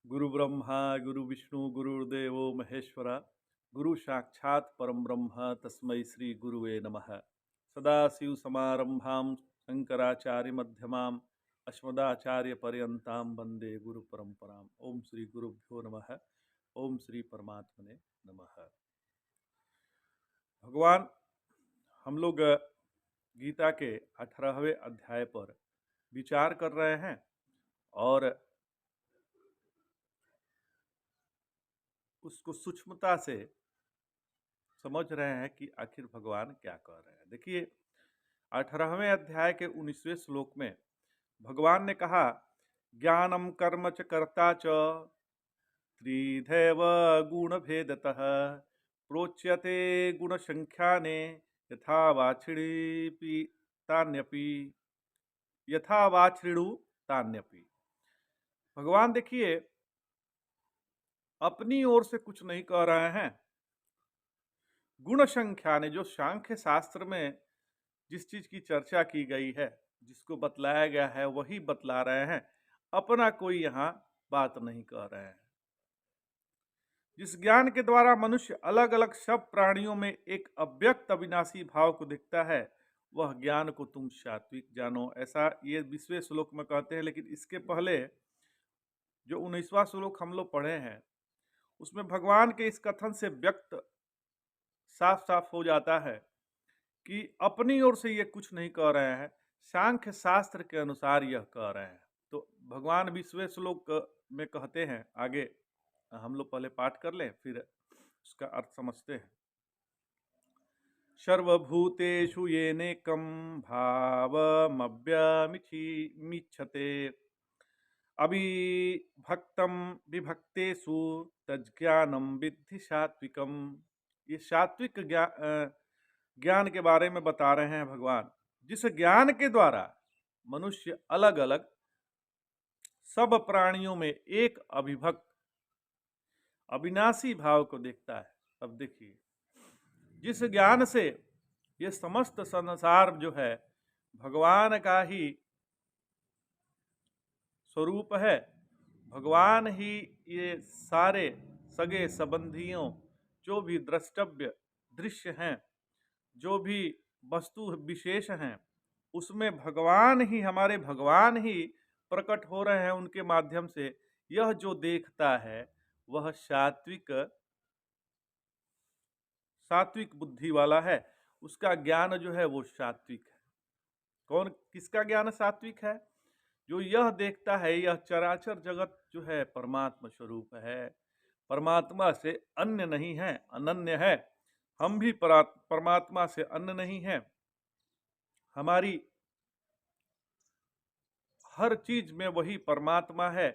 गुरु ब्रह्मा गुरु विष्णु गुरुर्देवो महेश्वरा गुरु साक्षात् परम ब्रह्म तस्मै श्री गुरुवे नमः। सदाशिव समारंभां शंकराचार्य मध्यमाम् अस्मदाचार्य पर्यंतां वंदे गुरु परंपराम्। ओम श्री गुरुभ्यो नमः। ओम श्री परमात्मने नमः। भगवान, हम लोग गीता के 18वें अध्याय पर विचार कर रहे हैं और उसको सूक्ष्मता से समझ रहे हैं कि आखिर भगवान क्या कह रहे हैं। देखिए, 18वें अध्याय के 19वें श्लोक में भगवान ने कहा, ज्ञानम कर्म च कर्ता च त्रिधैव गुण भेदतः प्रोच्यते गुण संख्याने यथा वाछिणी तान्यपि यथा वाछिणु तान्यपि। भगवान देखिए अपनी ओर से कुछ नहीं कह रहे हैं। गुण संख्या ने, जो सांख्य शास्त्र में जिस चीज की चर्चा की गई है, जिसको बतलाया गया है, वही बतला रहे हैं। अपना कोई यहाँ बात नहीं कह रहे हैं। जिस ज्ञान के द्वारा मनुष्य अलग अलग सब प्राणियों में एक अव्यक्त अविनाशी भाव को दिखता है, वह ज्ञान को तुम सात्विक जानो, ऐसा ये 20वें श्लोक में कहते हैं। लेकिन इसके पहले जो 19वां श्लोक हम लोग पढ़े हैं, उसमें भगवान के इस कथन से व्यक्त साफ साफ हो जाता है कि अपनी ओर से ये कुछ नहीं कह रहे हैं, सांख्य शास्त्र के अनुसार यह कह रहे हैं। तो भगवान 20वें श्लोक में कहते हैं, आगे हम लोग पहले पाठ कर लें फिर उसका अर्थ समझते हैं। सर्वभूतेषु येनेकं भावमव्यमिच्छते अविभक्तं विभक्तेषु तज्ज्ञानं विद्धि सात्विकम्। ये सात्विक ज्ञान के बारे में बता रहे हैं भगवान। जिस ज्ञान के द्वारा मनुष्य अलग अलग सब प्राणियों में एक अविभक्त अविनाशी भाव को देखता है। अब देखिए, जिस ज्ञान से ये समस्त संसार जो है भगवान का ही स्वरूप है, भगवान ही ये सारे सगे संबंधियों, जो भी द्रष्टव्य दृश्य हैं, जो भी वस्तु विशेष हैं, उसमें भगवान ही, हमारे भगवान ही प्रकट हो रहे हैं उनके माध्यम से। यह जो देखता है वह सात्विक बुद्धि वाला है। उसका ज्ञान जो है वो सात्विक है। कौन, किसका ज्ञान सात्विक है? जो यह देखता है यह चराचर जगत जो है परमात्मा स्वरूप है, परमात्मा से अन्य नहीं है, अनन्य है। हम भी परमात्मा से अन्य नहीं है। हमारी हर चीज में वही परमात्मा है।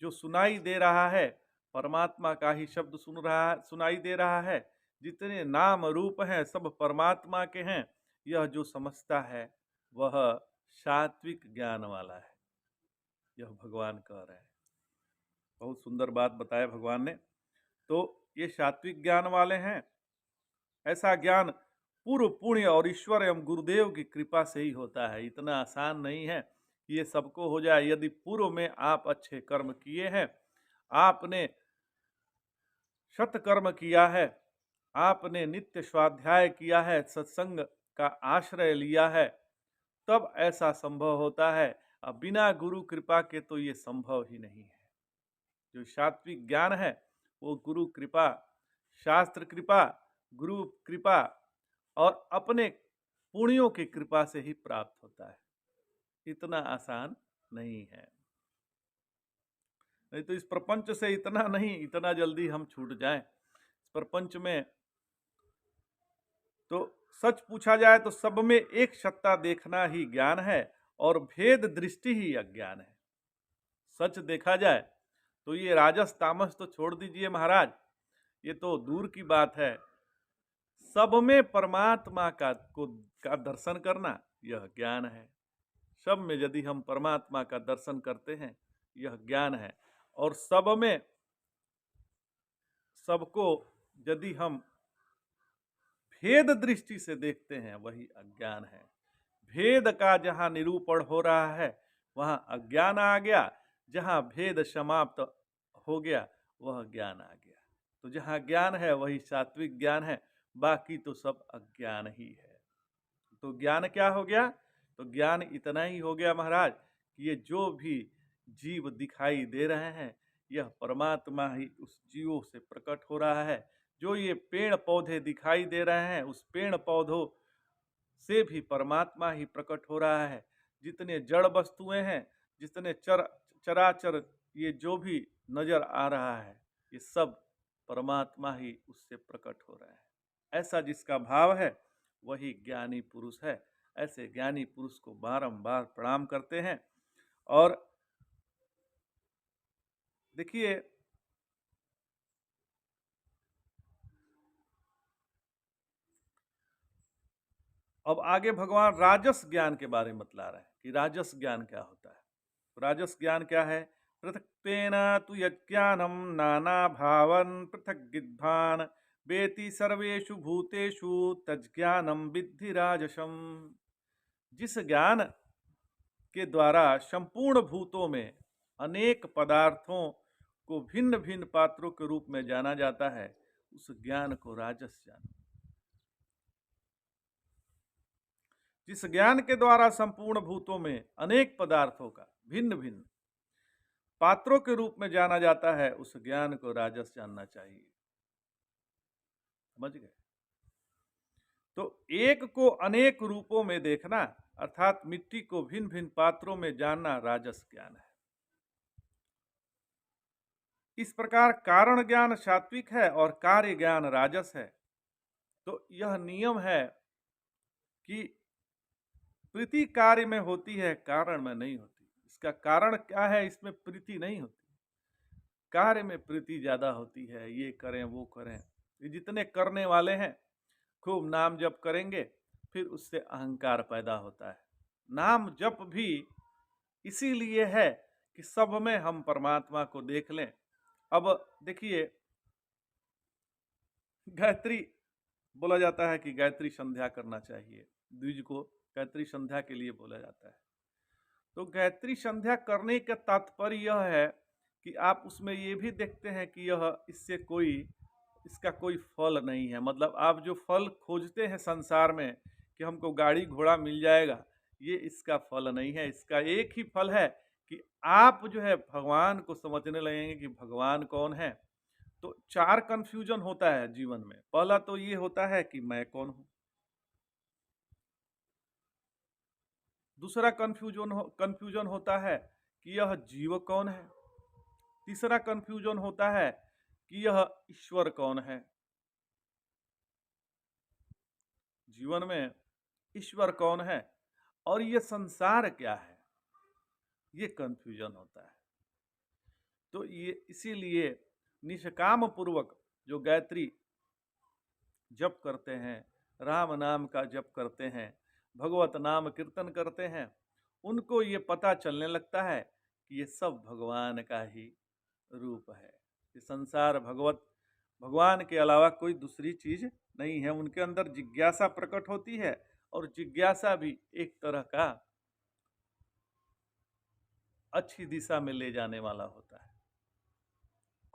जो सुनाई दे रहा है परमात्मा का ही शब्द सुनाई दे रहा है। जितने नाम रूप हैं सब परमात्मा के हैं। यह जो समझता है वह सात्विक ज्ञान वाला है, यह भगवान कह रहे हैं। बहुत सुंदर बात बताया भगवान ने। तो ये सात्विक ज्ञान वाले हैं। ऐसा ज्ञान पूर्व पुण्य और ईश्वर एवं गुरुदेव की कृपा से ही होता है। इतना आसान नहीं है कि ये सबको हो जाए। यदि पूर्व में आप अच्छे कर्म किए हैं, आपने सत्कर्म किया है, आपने नित्य स्वाध्याय किया है, सत्संग का आश्रय लिया है, तब ऐसा संभव होता है। अब बिना गुरु कृपा के तो ये संभव ही नहीं है। जो सात्विक ज्ञान है वो गुरु कृपा, शास्त्र कृपा, गुरु कृपा और अपने पुण्यों की कृपा से ही प्राप्त होता है। इतना आसान नहीं है। नहीं तो इस प्रपंच से इतना जल्दी हम छूट जाएं। इस प्रपंच में तो सच पूछा जाए तो सब में एक सत्ता देखना ही ज्ञान है और भेद दृष्टि ही अज्ञान है। सच देखा जाए तो ये राजस तामस तो छोड़ दीजिए महाराज, ये तो दूर की बात है। सब में परमात्मा का दर्शन करना यह ज्ञान है। सब में यदि हम परमात्मा का दर्शन करते हैं यह ज्ञान है। और सब में सबको यदि हम भेद दृष्टि से देखते हैं वही अज्ञान है। भेद का जहां निरूपण हो रहा है वहां अज्ञान आ गया। जहां भेद समाप्त हो गया वह ज्ञान आ गया। तो जहाँ ज्ञान है वही सात्विक ज्ञान है, बाकी तो सब अज्ञान ही है। तो ज्ञान क्या हो गया? तो ज्ञान इतना ही हो गया महाराज कि ये जो भी जीव दिखाई दे रहे हैं यह परमात्मा ही उस जीवों से प्रकट हो रहा है। जो ये पेड़ पौधे दिखाई दे रहे हैं उस पेड़ पौधों से भी परमात्मा ही प्रकट हो रहा है। जितने जड़ वस्तुएं हैं, जितने चराचर ये जो भी नजर आ रहा है, ये सब परमात्मा ही उससे प्रकट हो रहा है। ऐसा जिसका भाव है वही ज्ञानी पुरुष है। ऐसे ज्ञानी पुरुष को बारंबार प्रणाम करते हैं। और देखिए, अब आगे भगवान राजस ज्ञान के बारे में बतला रहे हैं कि राजस ज्ञान क्या होता है। राजस ज्ञान क्या है? पृथक्तेन तु यज्ञानम नाना भावन पृथक गिद्धान वेति सर्वेषु भूतेषु तज्ज्ञानम विद्धि राजसम। जिस ज्ञान के द्वारा संपूर्ण भूतों में अनेक पदार्थों को भिन्न भिन्न पात्रों के रूप में जाना जाता है, उस ज्ञान को राजस जानो। जिस ज्ञान के द्वारा संपूर्ण भूतों में अनेक पदार्थों का भिन्न भिन्न पात्रों के रूप में जाना जाता है, उस ज्ञान को राजस जानना चाहिए। समझ गए? तो एक को अनेक रूपों में देखना अर्थात मिट्टी को भिन्न भिन्न पात्रों में जानना राजस ज्ञान है। इस प्रकार कारण ज्ञान सात्विक है और कार्य ज्ञान राजस है। तो यह नियम है कि प्रीति कार्य में होती है, कारण में नहीं होती। इसका कारण क्या है? इसमें प्रीति नहीं होती, कार्य में प्रीति ज्यादा होती है। ये करें वो करें, ये जितने करने वाले हैं खूब नाम जप करेंगे, फिर उससे अहंकार पैदा होता है। नाम जप भी इसीलिए है कि सब में हम परमात्मा को देख लें। अब देखिए, गायत्री बोला जाता है कि गायत्री संध्या करना चाहिए, द्विज को गायत्री संध्या के लिए बोला जाता है। तो गायत्री संध्या करने का तात्पर्य यह है कि आप उसमें ये भी देखते हैं कि यह इसका कोई फल नहीं है। मतलब आप जो फल खोजते हैं संसार में कि हमको गाड़ी घोड़ा मिल जाएगा, ये इसका फल नहीं है। इसका एक ही फल है कि आप जो है भगवान को समझने लगेंगे कि भगवान कौन है। तो 4 कंफ्यूजन होता है जीवन में। पहला तो ये होता है कि मैं कौन हूं। दूसरा कंफ्यूजन होता है कि यह जीव कौन है। तीसरा कंफ्यूजन होता है कि यह ईश्वर कौन है। जीवन में ईश्वर कौन है और यह संसार क्या है, ये कंफ्यूजन होता है। तो ये इसीलिए निष्काम पूर्वक जो गायत्री जप करते हैं, राम नाम का जप करते हैं, भगवत नाम कीर्तन करते हैं, उनको ये पता चलने लगता है कि ये सब भगवान का ही रूप है। ये संसार भगवान के अलावा कोई दूसरी चीज नहीं है। उनके अंदर जिज्ञासा प्रकट होती है और जिज्ञासा भी एक तरह का अच्छी दिशा में ले जाने वाला होता है।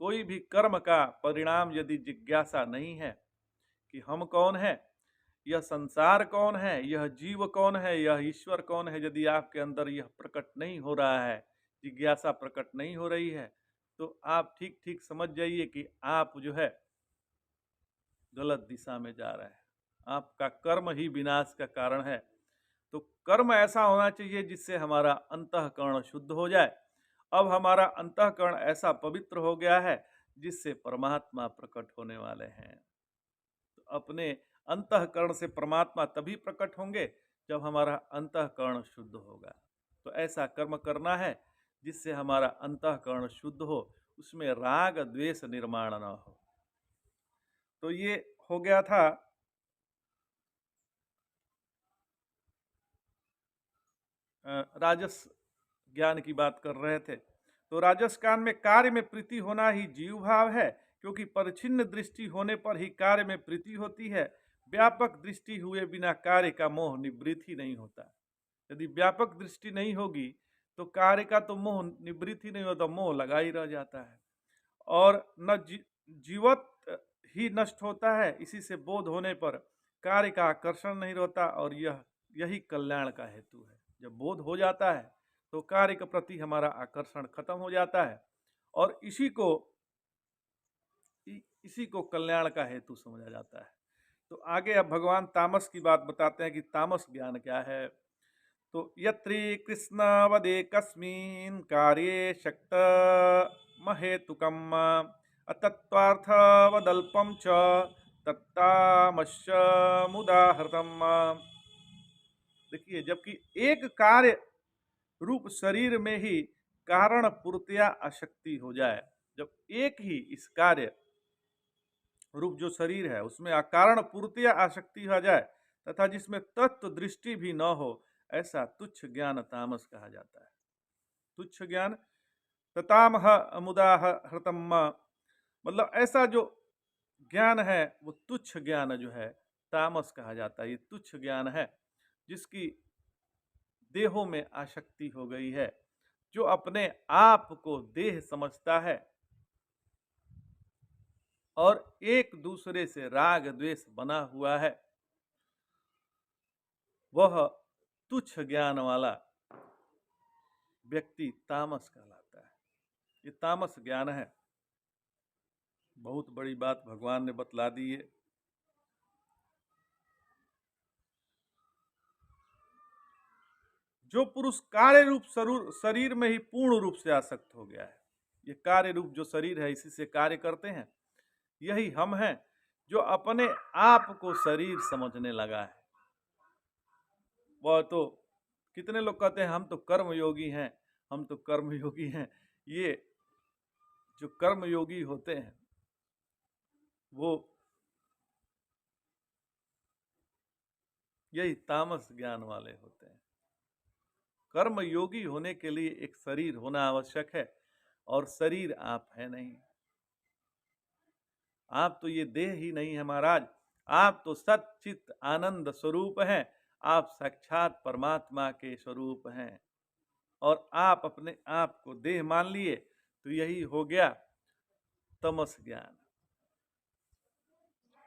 कोई भी कर्म का परिणाम यदि जिज्ञासा नहीं है कि हम कौन है, यह संसार कौन है, यह जीव कौन है, यह ईश्वर कौन है, यदि आपके अंदर यह प्रकट नहीं हो रहा है, जिज्ञासा प्रकट नहीं हो रही है, तो आप ठीक ठीक समझ जाइए कि आप जो है गलत दिशा में जा रहे हैं। आपका कर्म ही विनाश का कारण है। तो कर्म ऐसा होना चाहिए जिससे हमारा अंतःकरण शुद्ध हो जाए। अब हमारा अंतःकरण ऐसा पवित्र हो गया है जिससे परमात्मा प्रकट होने वाले हैं। तो अपने अंतःकरण से परमात्मा तभी प्रकट होंगे जब हमारा अंतःकरण शुद्ध होगा। तो ऐसा कर्म करना है जिससे हमारा अंतःकरण शुद्ध हो, उसमें राग द्वेष निर्माण न हो। तो ये हो गया था राजस ज्ञान की बात कर रहे थे। तो राजस ज्ञान में कार्य में प्रीति होना ही जीव भाव है, क्योंकि परिच्छिन्न दृष्टि होने पर ही कार्य में प्रीति होती है। व्यापक दृष्टि हुए बिना कार्य का मोह निवृत्त ही नहीं होता। यदि व्यापक दृष्टि नहीं होगी तो कार्य का तो मोह निवृत्त ही नहीं होता, मोह लगा ही रह जाता है। और न जीवत ही नष्ट होता है, इसी से बोध होने पर कार्य का आकर्षण नहीं रहता, और यही कल्याण का हेतु है। जब बोध हो जाता है तो कार्य के प्रति हमारा आकर्षण खत्म हो जाता है, और इसी को कल्याण का हेतु समझा जाता है। तो आगे अब भगवान तामस की बात बताते हैं कि तामस ज्ञान क्या है। तो यत्री कृष्णवदे कस्मिन् कार्ये शक्त महेतुकम् अतत्त्वार्थवदल्पं च तत्तामस्य मुदाहृतम्। देखिए, जबकि एक कार्य रूप शरीर में ही कारण पूर्तिया आसक्ति हो जाए, जब एक ही इस कार्य रूप जो शरीर है उसमें अकारण पूर्तिया आसक्ति हो जाए तथा जिसमें तत्व दृष्टि भी न हो, ऐसा तुच्छ ज्ञान तामस कहा जाता है। तुच्छ ज्ञान ततामह मुदाहृतम, मतलब ऐसा जो ज्ञान है वो तुच्छ ज्ञान जो है तामस कहा जाता है। ये तुच्छ ज्ञान है जिसकी देहों में आसक्ति हो गई है, जो अपने आप को देह समझता है और एक दूसरे से राग द्वेष बना हुआ है, वह तुच्छ ज्ञान वाला व्यक्ति तामस कहलाता है। ये तामस ज्ञान है। बहुत बड़ी बात भगवान ने बतला दी है। जो पुरुष कार्य रूप शरीर में ही पूर्ण रूप से आसक्त हो गया है, ये कार्य रूप जो शरीर है इसी से कार्य करते हैं, यही हम हैं जो अपने आप को शरीर समझने लगा है। वह तो कितने लोग कहते हैं हम तो कर्म योगी हैं, हम तो कर्म योगी हैं। ये जो कर्म योगी होते हैं वो यही तामस ज्ञान वाले होते हैं। कर्म योगी होने के लिए एक शरीर होना आवश्यक है, और शरीर आप है नहीं। आप तो ये देह ही नहीं है महाराज, आप तो सच्चित आनंद स्वरूप हैं, आप साक्षात परमात्मा के स्वरूप हैं, और आप अपने आप को देह मान लिए तो यही हो गया तमस ज्ञान।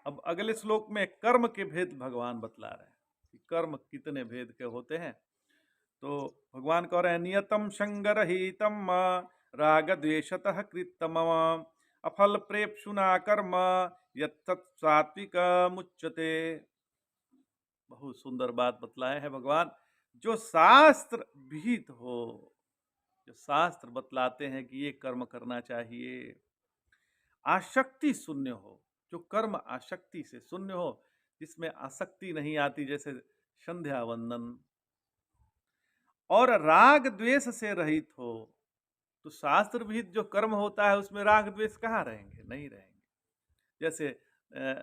अब अगले श्लोक में कर्म के भेद भगवान बतला रहे हैं कि कर्म कितने भेद के होते हैं। तो भगवान कह रहे हैं नियतम संगरहितम राग द्वेषतः कृतम अफल प्रेप्सुना कर्म यत्तत् सात्विक मुच्यते। बहुत सुंदर बात बतलाए हैं भगवान। जो शास्त्र विहित हो, जो शास्त्र बतलाते हैं कि ये कर्म करना चाहिए, आसक्ति शून्य हो, जो कर्म आसक्ति से शून्य हो, जिसमें आसक्ति नहीं आती, जैसे संध्या वंदन, और राग द्वेष से रहित हो, तो शास्त्र विहित जो कर्म होता है उसमें राग द्वेष कहाँ रहेंगे, नहीं रहेंगे। जैसे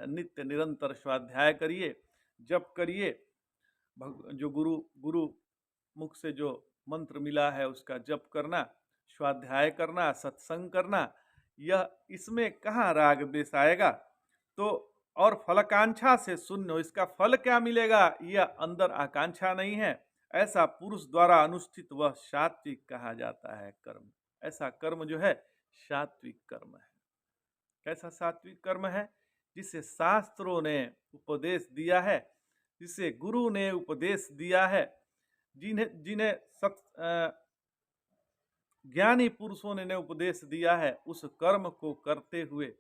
नित्य निरंतर स्वाध्याय करिए, जप करिए, जो गुरु मुख से जो मंत्र मिला है उसका जप करना, स्वाध्याय करना, सत्संग करना, यह इसमें कहाँ राग द्वेष आएगा। तो और फलकांक्षा से शून्य, इसका फल क्या मिलेगा यह अंदर आकांक्षा नहीं है, ऐसा पुरुष द्वारा अनुष्ठित वह सात्विक कहा जाता है कर्म। ऐसा कर्म जो है सात्विक कर्म है। कैसा सात्विक कर्म है? जिसे शास्त्रों ने उपदेश दिया है, जिसे गुरु ने उपदेश दिया है, जिन्हें जिन्हें ज्ञानी पुरुषों ने उपदेश दिया है, उस कर्म को करते हुए,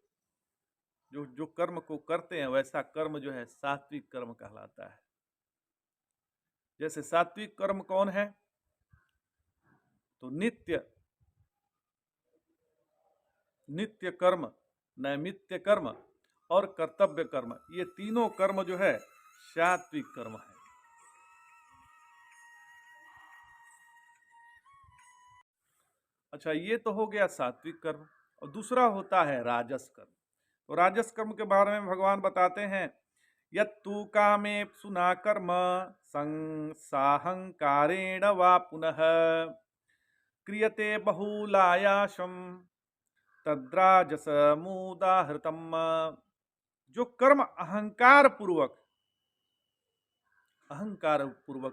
जो कर्म को करते हैं वैसा कर्म जो है सात्विक कर्म कहलाता है। जैसे सात्विक कर्म कौन है? तो नित्य कर्म, नैमित्य कर्म और कर्तव्य कर्म, ये तीनों कर्म जो है सात्विक कर्म है। अच्छा, ये तो हो गया सात्विक कर्म, और दूसरा होता है राजस कर्म। तो राजस कर्म के बारे में भगवान बताते हैं यत्तु कामे सुना कर्म साहंकारेण वा पुनः क्रियते बहुलायासम तद्राजस मुदाहृतम। जो कर्म अहंकार पूर्वक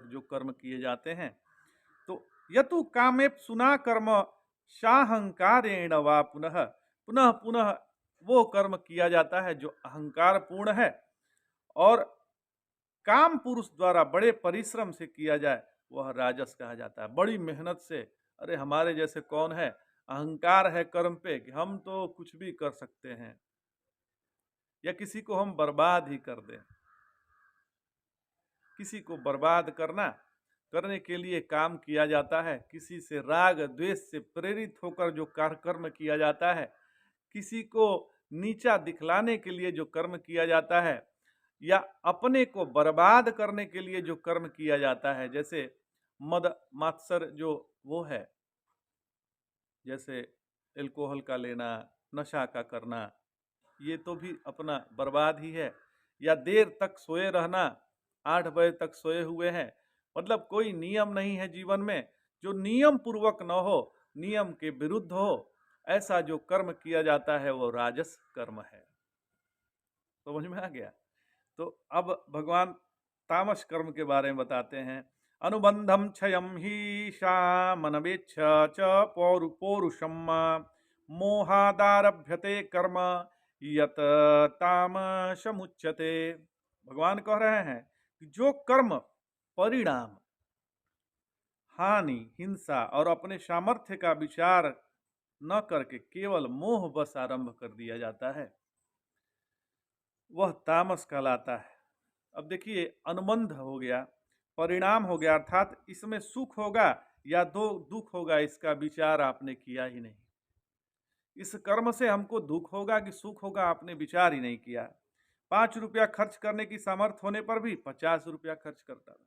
जो कर्म किए जाते हैं, तो यतु कामेप सुना कर्म साहंकारेण वा पुनः, पुनः पुनः वो कर्म किया जाता है जो अहंकार पूर्ण है और काम पुरुष द्वारा बड़े परिश्रम से किया जाए वह राजस कहा जाता है। बड़ी मेहनत से, अरे हमारे जैसे कौन है, अहंकार है कर्म पे कि हम तो कुछ भी कर सकते हैं या किसी को हम बर्बाद ही कर दें। किसी को बर्बाद करने के लिए काम किया जाता है, किसी से राग द्वेष से प्रेरित होकर जो कर्म किया जाता है, किसी को नीचा दिखलाने के लिए जो कर्म किया जाता है या अपने को बर्बाद करने के लिए जो कर्म किया जाता है, जैसे मद मात्सर जो वो है, जैसे एल्कोहल का लेना, नशा का करना, ये तो भी अपना बर्बाद ही है। या देर तक सोए रहना, 8 बजे तक सोए हुए हैं, मतलब कोई नियम नहीं है जीवन में, जो नियम पूर्वक न हो, नियम के विरुद्ध हो, ऐसा जो कर्म किया जाता है वो राजस कर्म है। समझ में आ गया? तो अब भगवान तामस कर्म के बारे में बताते हैं। अनुबंधम क्षयम ही शामनवेच्छ च पौरुषम मोहादारभ्यते कर्म यत तामसमुच्यते। भगवान कह रहे हैं कि जो कर्म परिणाम, हानि, हिंसा और अपने सामर्थ्य का विचार न करके केवल मोह बस आरंभ कर दिया जाता है, वह तामस कहलाता है। अब देखिए, अनुबंध हो गया, परिणाम हो गया, अर्थात इसमें सुख होगा या दुख होगा इसका विचार आपने किया ही नहीं। इस कर्म से हमको दुख होगा कि सुख होगा आपने विचार ही नहीं किया। 5 रुपया खर्च करने की सामर्थ्य होने पर भी 50 रुपया खर्च करता था।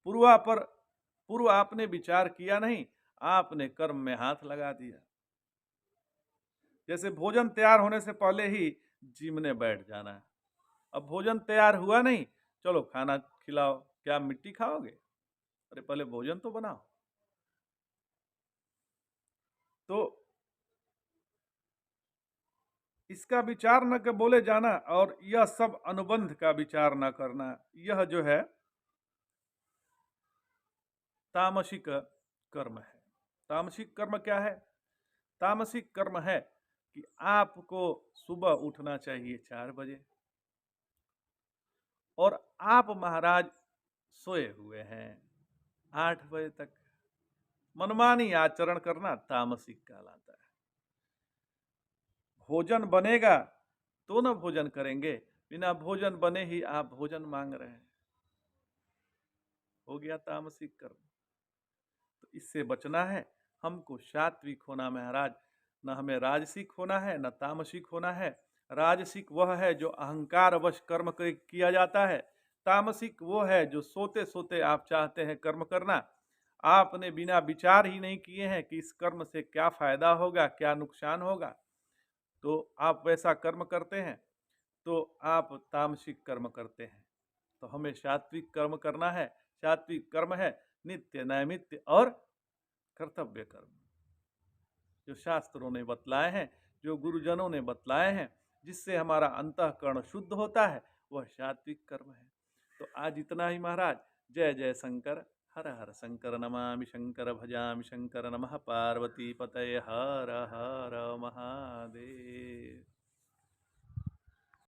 पूर्व आपने विचार किया नहीं, आपने कर्म में हाथ लगा दिया। जैसे भोजन तैयार होने से पहले ही जिमने बैठ जाना है। अब भोजन तैयार हुआ नहीं, चलो खाना खिलाओ, क्या मिट्टी खाओगे? अरे पहले भोजन तो बनाओ। तो इसका विचार न के बोले जाना और यह सब अनुबंध का विचार न करना, यह जो है तामसिक कर्म है। तामसिक कर्म क्या है? तामसिक कर्म है कि आपको सुबह उठना चाहिए 4 बजे और आप महाराज सोए हुए हैं 8 बजे तक। मनमानी आचरण करना तामसिक कहलाता है। भोजन बनेगा तो न भोजन करेंगे, बिना भोजन बने ही आप भोजन मांग रहे हैं, हो गया तामसिक कर्म। तो इससे बचना है, हमको सात्विक होना महाराज, न हमें राजसिक होना है न तामसिक होना है। राजसिक वह है जो अहंकार वश कर्म किया जाता है, तामसिक वो है जो सोते सोते आप चाहते हैं कर्म करना, आपने बिना विचार ही नहीं किए हैं कि इस कर्म से क्या फायदा होगा, क्या नुकसान होगा, तो आप वैसा कर्म करते हैं, तो आप तामसिक कर्म करते हैं। तो हमें सात्विक कर्म करना है। सात्विक कर्म है नित्य नैमित्य और कर्तव्य कर्म, जो शास्त्रों ने बतलाए हैं, जो गुरुजनों ने बतलाए हैं, जिससे हमारा अंतःकरण शुद्ध होता है, वह सात्विक कर्म है। तो आज इतना ही महाराज। जय जय शंकर, हर हर शंकर, नमामि शंकर, भजामि शंकर, नमः पार्वती पतये, हर हर महादेव।